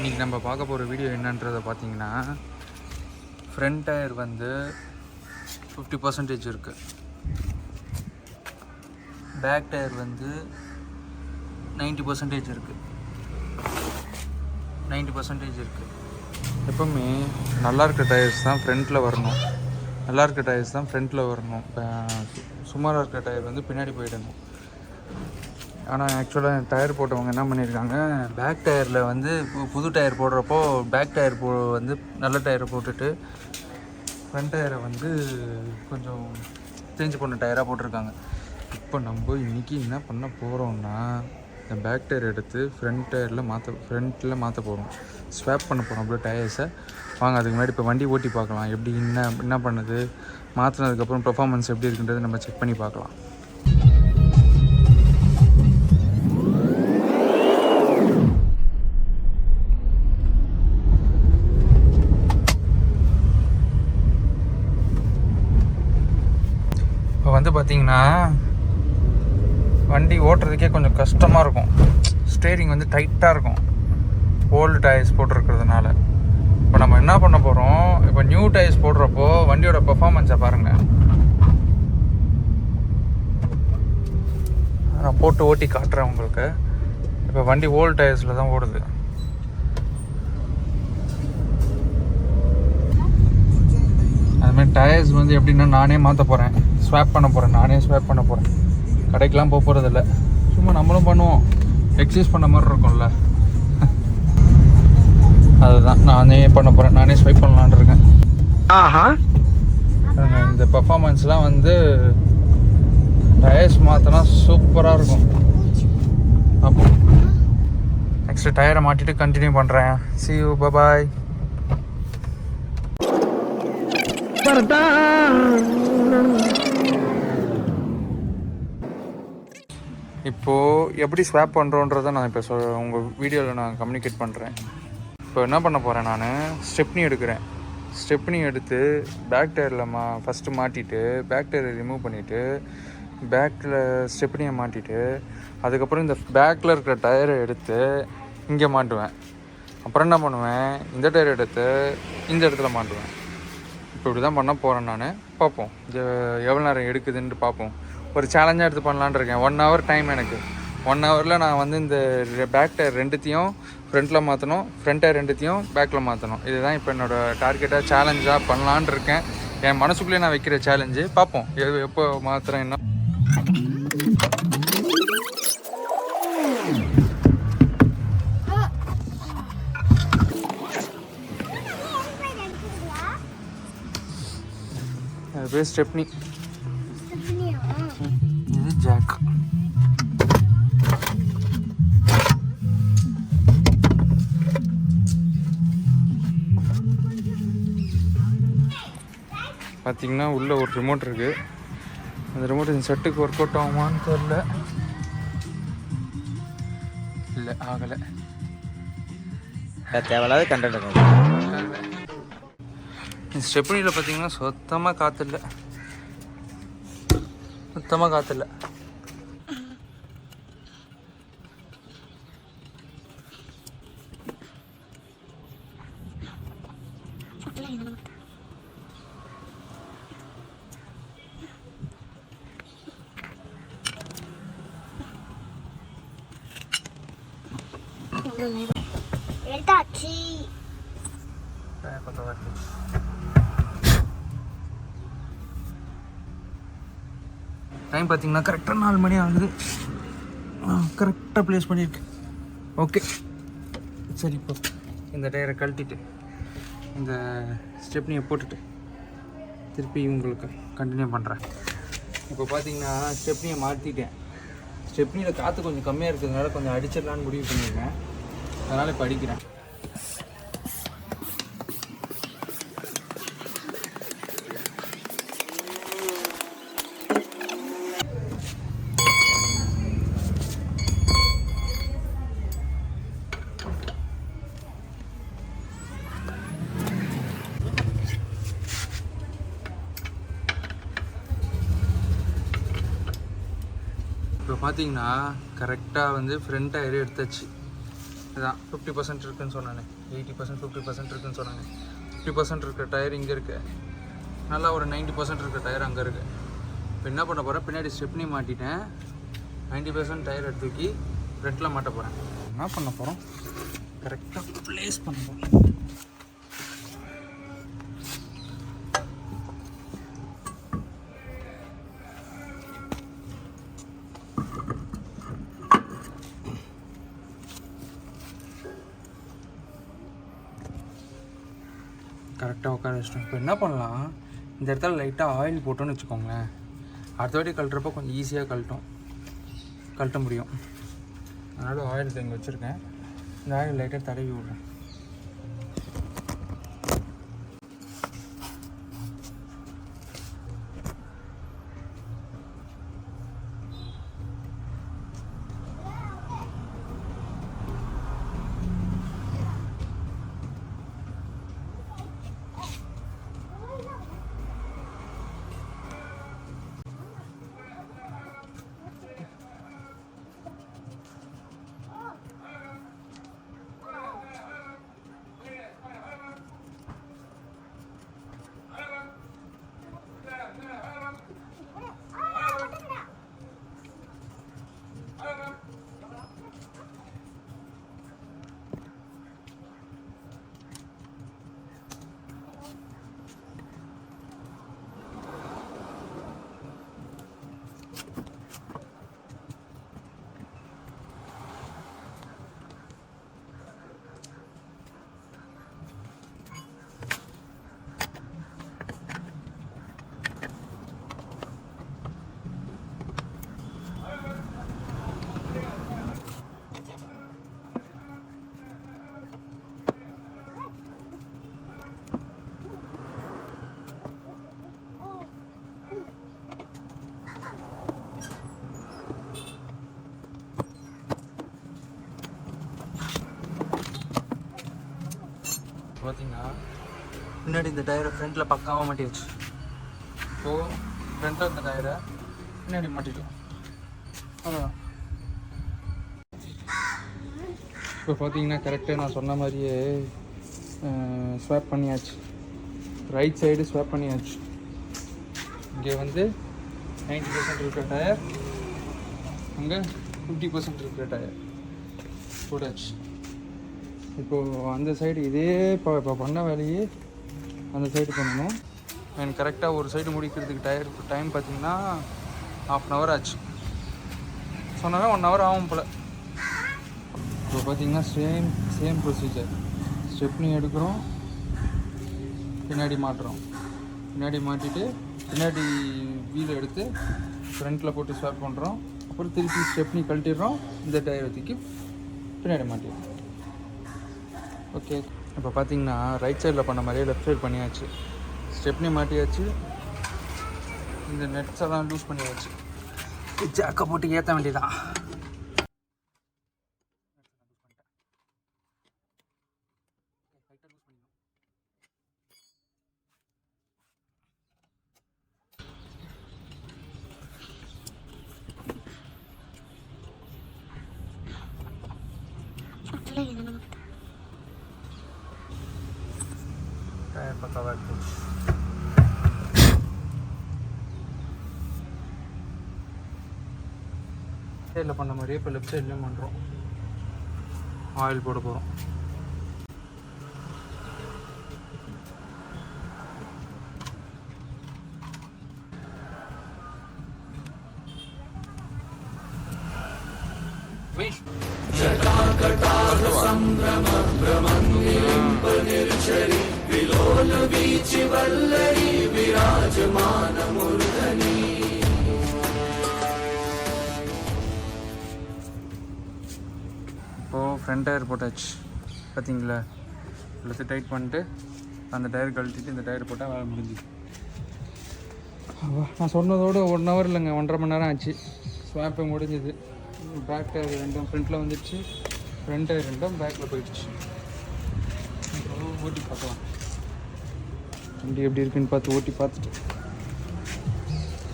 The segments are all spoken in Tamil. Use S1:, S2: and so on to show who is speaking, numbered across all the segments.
S1: இன்றைக்கி நம்ம பார்க்க போகிற வீடியோ என்னன்றதை பார்த்தீங்கன்னா, ஃப்ரண்ட் டயர் வந்து 50% இருக்குது, பேக் டயர் வந்து 90% இருக்குது. 90% இருக்குது. எப்பவுமே நல்லா இருக்க டயர்ஸ் தான் ஃப்ரண்ட்டில் வரணும். நல்லா இருக்க டயர்ஸ் தான் ஃப்ரண்ட்டில் வரணும். சுமாராக இருக்க டயர் வந்து பின்னாடி போயிடணும். ஆனால் ஆக்சுவலாக டயர் போட்டவங்க என்ன பண்ணியிருக்காங்க, பேக் டயரில் வந்து புது டயர் போடுறப்போ பேக் டயர் வந்து நல்ல டயரை போட்டுட்டு ஃப்ரண்ட் டயரை வந்து கொஞ்சம் சேஞ்ச் பண்ண டயராக போட்டிருக்காங்க. இப்போ நம்ம இன்றைக்கி என்ன பண்ண போகிறோம்னா, இந்த பேக் டயர் எடுத்து ஃப்ரண்ட்டில் மாற்ற போகிறோம். ஸ்வாப் பண்ண போகிறோம் அப்படியே டயர்ஸை. வாங்க அதுக்கு முன்னாடி இப்போ வண்டி ஓட்டி பார்க்கலாம், எப்படி என்ன பண்ணுது, மாற்றினதுக்கப்புறம் பெர்ஃபார்மன்ஸ் எப்படி இருக்குன்றதை நம்ம செக் பண்ணி பார்க்கலாம். இப்போ வந்து பார்த்திங்கன்னா வண்டி ஓட்டுறதுக்கே கொஞ்சம் கஷ்டமாக இருக்கும். ஸ்டேரிங் வந்து டைட்டாக இருக்கும் ஓல்டு டயர்ஸ் போட்டிருக்கிறதுனால. இப்போ நம்ம என்ன பண்ண போகிறோம், இப்போ நியூ டயர்ஸ் போடுறப்போ வண்டியோட பெர்ஃபார்மன்ஸை பாருங்கள். நான் போட்டு ஓட்டி காட்டுறேன் உங்களுக்கு. இப்போ வண்டி ஓல்டு டயர்ஸில் தான் ஓடுது. அதுமாதிரி டயர்ஸ் வந்து எப்படின்னா நானே மாற்ற போகிறேன், ஸ்வாப் பண்ண போகிறேன். கடைக்கெலாம் போக போகிறதில்ல, சும்மா நம்மளும் பண்ணுவோம், எக்ஸசைஸ் பண்ண மாதிரி இருக்கும்ல, அதுதான் நானே பண்ண போகிறேன். நானே ஸ்வைப் பண்ணலான்னு இருக்கேன். இந்த பர்ஃபார்மன்ஸ்லாம் வந்து டயர்ஸ் மாற்றினா சூப்பராக இருக்கும். அப்போ நெக்ஸ்ட்டு டயரை மாட்டிட்டு கண்டினியூ பண்ணுறேன். see you, bye bye. இப்போது எப்படி ஸ்வாப் பண்ணுறோன்றதை நான் இப்போ உங்கள் வீடியோவில் நான் கம்யூனிகேட் பண்ணுறேன். இப்போ என்ன பண்ண போகிறேன், நான் ஸ்டெப்னி எடுக்கிறேன். ஸ்டெப்னி எடுத்து பேக் டயரில் ஃபஸ்ட்டு மாட்டிட்டு பேக் டயரை ரிமூவ் பண்ணிவிட்டு பேக்கில் ஸ்டெப்னியை மாட்டிட்டு அதுக்கப்புறம் இந்த பேக்கில் இருக்கிற டயரை எடுத்து இங்கே மாட்டுவேன். அப்புறம் என்ன பண்ணுவேன், இந்த டயரை எடுத்து இந்த இடத்துல மாட்டுவேன். இப்போ இப்படி தான் பண்ண போகிறேன் நான். பார்ப்போம் இது எவ்வளோ நேரம் எடுக்குதுன்ட்டு பார்ப்போம். ஒரு சேலஞ்சாக எடுத்து பண்ணலான்னு இருக்கேன். 1 hour டைம் எனக்கு. 1 hourல் நான் வந்து இந்த பேக் டயர் ரெண்டுத்தையும் ஃப்ரண்ட்டில் மாற்றணும், ஃப்ரண்ட் டயர் ரெண்டுத்தையும் பேக்கில் மாற்றணும். இதுதான் இப்போ என்னோடய டார்கெட்டாக சேலஞ்சாக பண்ணலான் இருக்கேன். என் மனசுக்குள்ளேயே நான் வைக்கிற சேலஞ்சு. பார்ப்போம் எப்போ மாற்றுறேன். என்ன அது பேர் ஸ்டெப்னி, இது ஜாக். பார்த்தீங்கன்னா உள்ளே ஒரு ரிமோட் இருக்குது. அந்த ரிமோட் இந்த செட்டுக்கு ஒர்க் அவுட் ஆகுமான்னு தெரியல. இல்லை, ஆகலை.
S2: தேவையில்லாத கண்டென்ட்.
S1: இந்த ஸ்டெப்னியில் பார்த்தீங்கன்னா சுத்தமாக காற்று இல்லை. டைம் பார்த்தீங்கன்னா கரெக்டாக 4 மணி ஆகுது. கரெக்டாக ப்ளேஸ் பண்ணியிருக்கு. ஓகே சரி, இப்போ இந்த டயரை கழட்டிட்டு இந்த ஸ்டெப்னியை போட்டுட்டு திருப்பி உங்களுக்கு கண்டினியூ பண்ணுறேன். இப்போ பார்த்தீங்கன்னா ஸ்டெப்னியை மாற்றிட்டேன். ஸ்டெப்னியில் காற்று கொஞ்சம் கம்மியாக இருக்கிறதுனால கொஞ்சம் அடிச்சிடலான்னு முடிவு பண்ணியிருக்கேன். அதனால் இப்போ அடிக்கிறேன். இப்போ பார்த்தீங்கன்னா கரெக்டாக வந்து ஃப்ரண்ட் டயரே எடுத்தாச்சு. இதுதான் 50% இருக்குதுன்னு சொன்னானே, 80% 50% இருக்குதுன்னு சொன்னானே. 50% இருக்கிற டயர் இங்கே இருக்குது, நல்லா ஒரு 90% இருக்கிற டயர் அங்கே இருக்குது. இப்போ என்ன பண்ண போகிறேன், பின்னாடி ஸ்டெப்னி மாட்டிட்டேன், 90% டயர் எடுத்து தூக்கி ஃப்ரண்ட்டில் மாட்ட போகிறேன். என்ன பண்ண போகிறோம், கரெக்டாக ப்ளேஸ் பண்ண போகிறோம். கரெக்டாக உட்கார வச்சிட்டோம். இப்போ என்ன பண்ணலாம், இந்த இடத்துல லைட்டாக ஆயில் போட்டோன்னு வச்சுக்கோங்களேன், அடுத்த வாட்டி கழட்டுறப்போ கொஞ்சம் ஈஸியாக கழட்ட முடியும். அதனால் ஆயில் இங்கே வச்சுருக்கேன், இந்த ஆயில் லைட்டாக தடவி விட்றேன். பார்த்தீங்கன்னா முன்னாடி இந்த டயரை ஃப்ரண்ட்டில் பக்காவாக மாட்டிடுச்சு. இப்போது ஃப்ரண்ட்டில் இந்த டயரை பின்னாடி மாட்டிட்டோம், அதான். இப்போ பார்த்தீங்கன்னா கரெக்டாக நான் சொன்ன மாதிரியே ஸ்வாப் பண்ணியாச்சு, ரைட் சைடு ஸ்வாப் பண்ணியாச்சு. இங்கே வந்து 90% இருக்கிற டயர், அங்கே 50% இருக்கிற டயர் போட்டாச்சு. இப்போது அந்த சைடு இதே இப்போ பண்ண வேலையே அந்த சைடு பண்ணணும். எனக்கு கரெக்டாக ஒரு சைடு முடிக்கிறதுக்கு டைம் பார்த்திங்கன்னா 1/2 hour ஆச்சு. சொன்னாவே 1 hour ஆகும் போல். இப்போ பார்த்திங்கன்னா சேம் ப்ரொசீஜர். ஸ்டெப்னி எடுக்கிறோம், பின்னாடி மாட்டுறோம், பின்னாடி மாட்டிட்டு பின்னாடி வீல் எடுத்து ஃப்ரண்ட்டில் போட்டு ஸ்வாப் பண்ணுறோம். அப்புறம் திருப்பி ஸ்டெப்னி கழட்டிடுறோம், இந்த டயரை தூக்கி பின்னாடி மாட்டிடுறோம். ஓகே, இப்போ பார்த்தீங்கன்னா ரைட் சைடில் பண்ண மாதிரியே லெஃப்ட் சைடு பண்ணியாச்சு. ஸ்டெப்னி மாட்டியாச்சு, இந்த நெட்ஸ் எல்லாம் லூஸ் பண்ணியாச்சு. ஜாக்கை போட்டு ஏற்ற வேண்டியதான். டயர் பக்காவாக போச்சு. சைடில் பண்ண மாதிரியே இப்போ லெஃப்ட் சைட்லேயும் பண்ணுறோம். ஆயில் போட போகிறோம். இப்போது ஃப்ரண்ட் டயர் போட்டாச்சு பார்த்தீங்களா, இழுத்து டைட் பண்ணிட்டு அந்த டயர் கழட்டிட்டு இந்த டயர் போட்டால் வேலை முடிஞ்சுது. நான் சொன்னதோடு 1 hour இல்லைங்க, 1.5 மணி நேரம் ஆச்சு. ஸ்வாப்பை முடிஞ்சுது. பேக் டயர் 2 ஃப்ரண்ட்டில் வந்துடுச்சு, ஃப்ரண்ட் டயர் 2 பேக்கில் போயிடுச்சு. ஓட்டி பார்க்கலாம், வண்டி எப்படி இருக்குன்னு பார்த்து ஓட்டி பார்த்துட்டு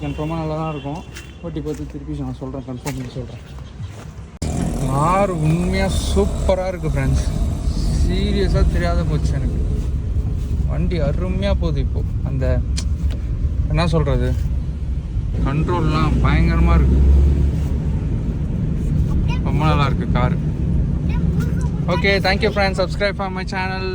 S1: கன்ஃபார்மாக நல்லா தான் இருக்கும். ஓட்டி பார்த்து திருப்பி நான் சொல்கிறேன், கன்ஃபார்ம் பண்ணி சொல்கிறேன். கார் உண்மையாக சூப்பராக இருக்குது ஃப்ரெண்ட்ஸ். சீரியஸாக தெரியாத போச்சு எனக்கு. வண்டி அருமையாக போகுது இப்போது. அந்த என்ன சொல்கிறது, கண்ட்ரோல்லாம் பயங்கரமாக இருக்குது. ரொம்ப நல்லா இருக்குது car. Okay, thank you friends. Subscribe for my channel.